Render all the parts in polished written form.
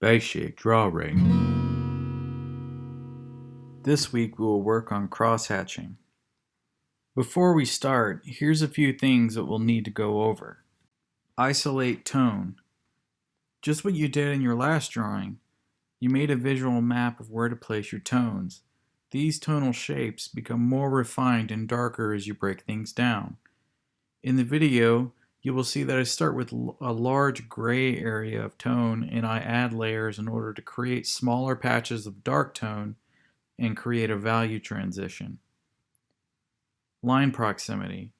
Basic drawing. This week we will work on crosshatching. Before we start, here's a few things that we'll need to go over. Isolate tone. Just what you did in your last drawing, you made a visual map of where to place your tones. These tonal shapes become more refined and darker as you break things down. In the video, you will see that I start with a large gray area of tone and I add layers in order to create smaller patches of dark tone and create a value transition. Line proximity.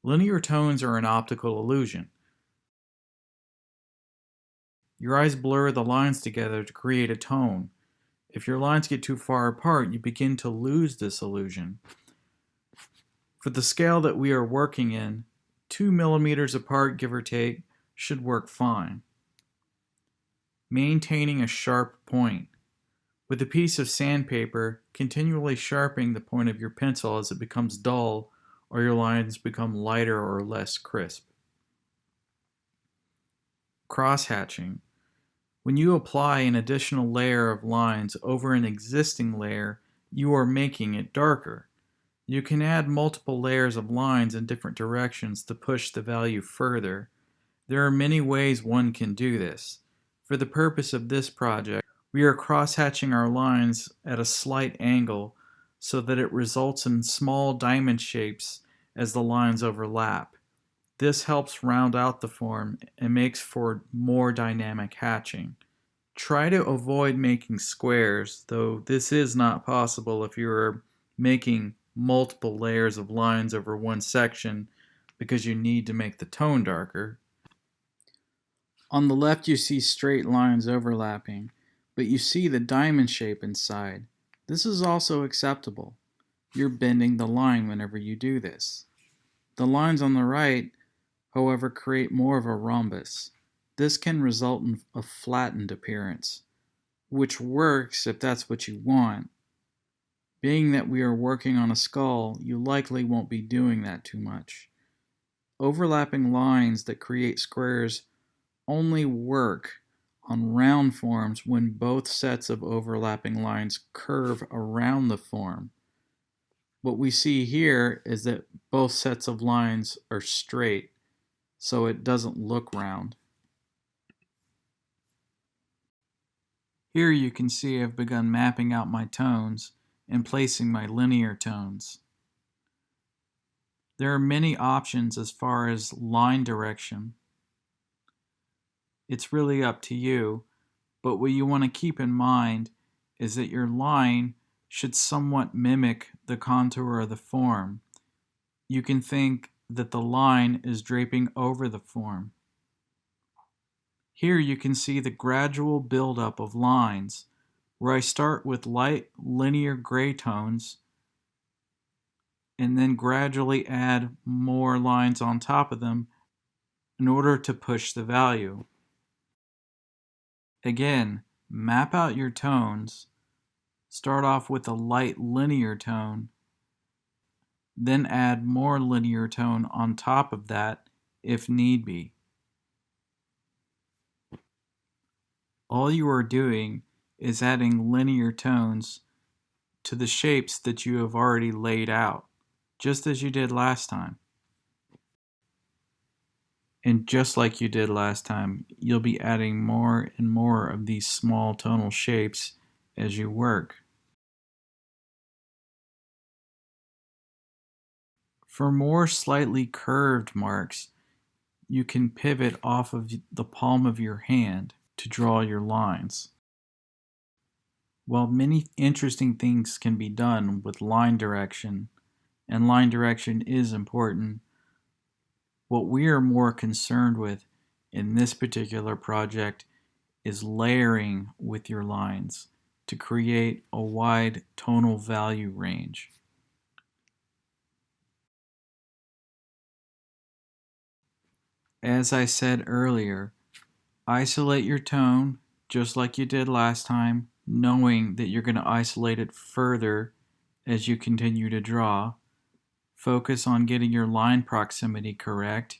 Linear tones are an optical illusion. Your eyes blur the lines together to create a tone. If your lines get too far apart, you begin to lose this illusion. For the scale that we are working in, 2 millimeters apart, give or take, should work fine. Maintaining a sharp point. With a piece of sandpaper, continually sharpening the point of your pencil as it becomes dull or your lines become lighter or less crisp. Crosshatching. When you apply an additional layer of lines over an existing layer, you are making it darker. You can add multiple layers of lines in different directions to push the value further. There are many ways one can do this. For the purpose of this project, we are crosshatching our lines at a slight angle so that it results in small diamond shapes as the lines overlap. This helps round out the form and makes for more dynamic hatching. Try to avoid making squares, though this is not possible if you are making multiple layers of lines over one section because you need to make the tone darker. On the left you see straight lines overlapping, but you see the diamond shape inside. This is also acceptable. You're bending the line whenever you do this. The lines on the right, however, create more of a rhombus. This can result in a flattened appearance, which works if that's what you want. Being that we are working on a skull, you likely won't be doing that too much. Overlapping lines that create squares only work on round forms when both sets of overlapping lines curve around the form. What we see here is that both sets of lines are straight, so it doesn't look round. Here you can see I've begun mapping out my tones and placing my linear tones. There are many options as far as line direction. It's really up to you, but what you want to keep in mind is that your line should somewhat mimic the contour of the form. You can think that the line is draping over the form. Here you can see the gradual buildup of lines, where I start with light linear gray tones and then gradually add more lines on top of them in order to push the value. Again, map out your tones. Start off with a light linear tone, then add more linear tone on top of that if need be. All you are doing is adding linear tones to the shapes that you have already laid out, just as you did last time. And just like you did last time, you'll be adding more and more of these small tonal shapes as you work. For more slightly curved marks, you can pivot off of the palm of your hand to draw your lines. While many interesting things can be done with line direction, and line direction is important, what we are more concerned with in this particular project is layering with your lines to create a wide tonal value range. As I said earlier, isolate your tone just like you did last time, knowing that you're going to isolate it further as you continue to draw. Focus on getting your line proximity correct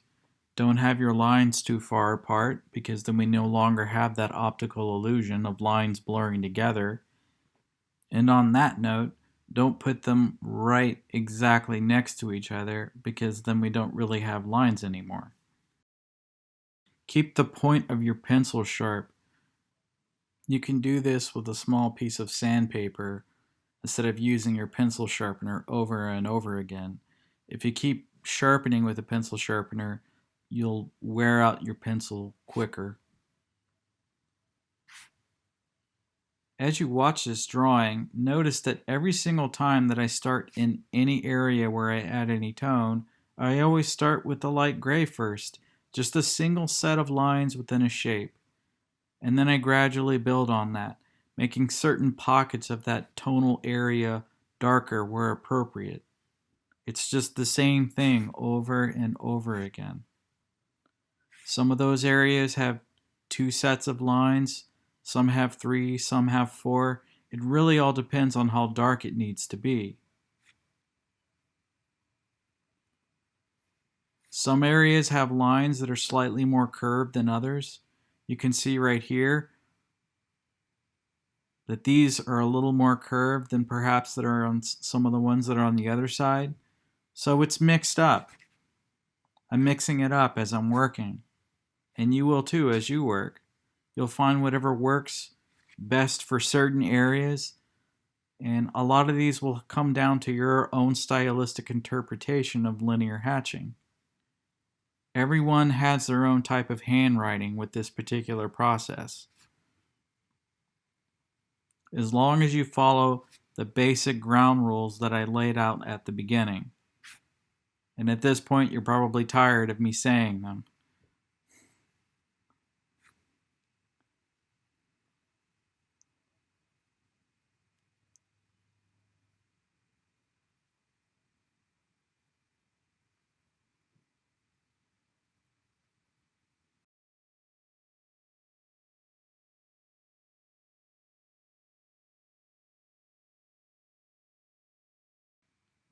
Don't have your lines too far apart, because then we no longer have that optical illusion of lines blurring together. And on that note, don't put them right exactly next to each other, because then we don't really have lines anymore. Keep the point of your pencil sharp. You can do this with a small piece of sandpaper instead of using your pencil sharpener over and over again. If you keep sharpening with a pencil sharpener, you'll wear out your pencil quicker. As you watch this drawing, notice that every single time that I start in any area where I add any tone, I always start with the light gray first, just a single set of lines within a shape. And then I gradually build on that, making certain pockets of that tonal area darker where appropriate. It's just the same thing over and over again. Some of those areas have 2 sets of lines, some have 3, some have 4. It really all depends on how dark it needs to be. Some areas have lines that are slightly more curved than others. You can see right here that these are a little more curved than perhaps that are on some of the ones that are on the other side. So it's mixed up. I'm mixing it up as I'm working. And you will too as you work. You'll find whatever works best for certain areas. And a lot of these will come down to your own stylistic interpretation of linear hatching. Everyone has their own type of handwriting with this particular process. As long as you follow the basic ground rules that I laid out at the beginning. And at this point, you're probably tired of me saying them.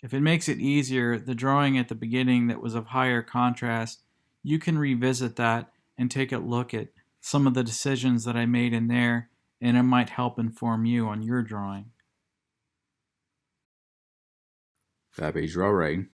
If it makes it easier, the drawing at the beginning that was of higher contrast, you can revisit that and take a look at some of the decisions that I made in there, and it might help inform you on your drawing. Happy drawing.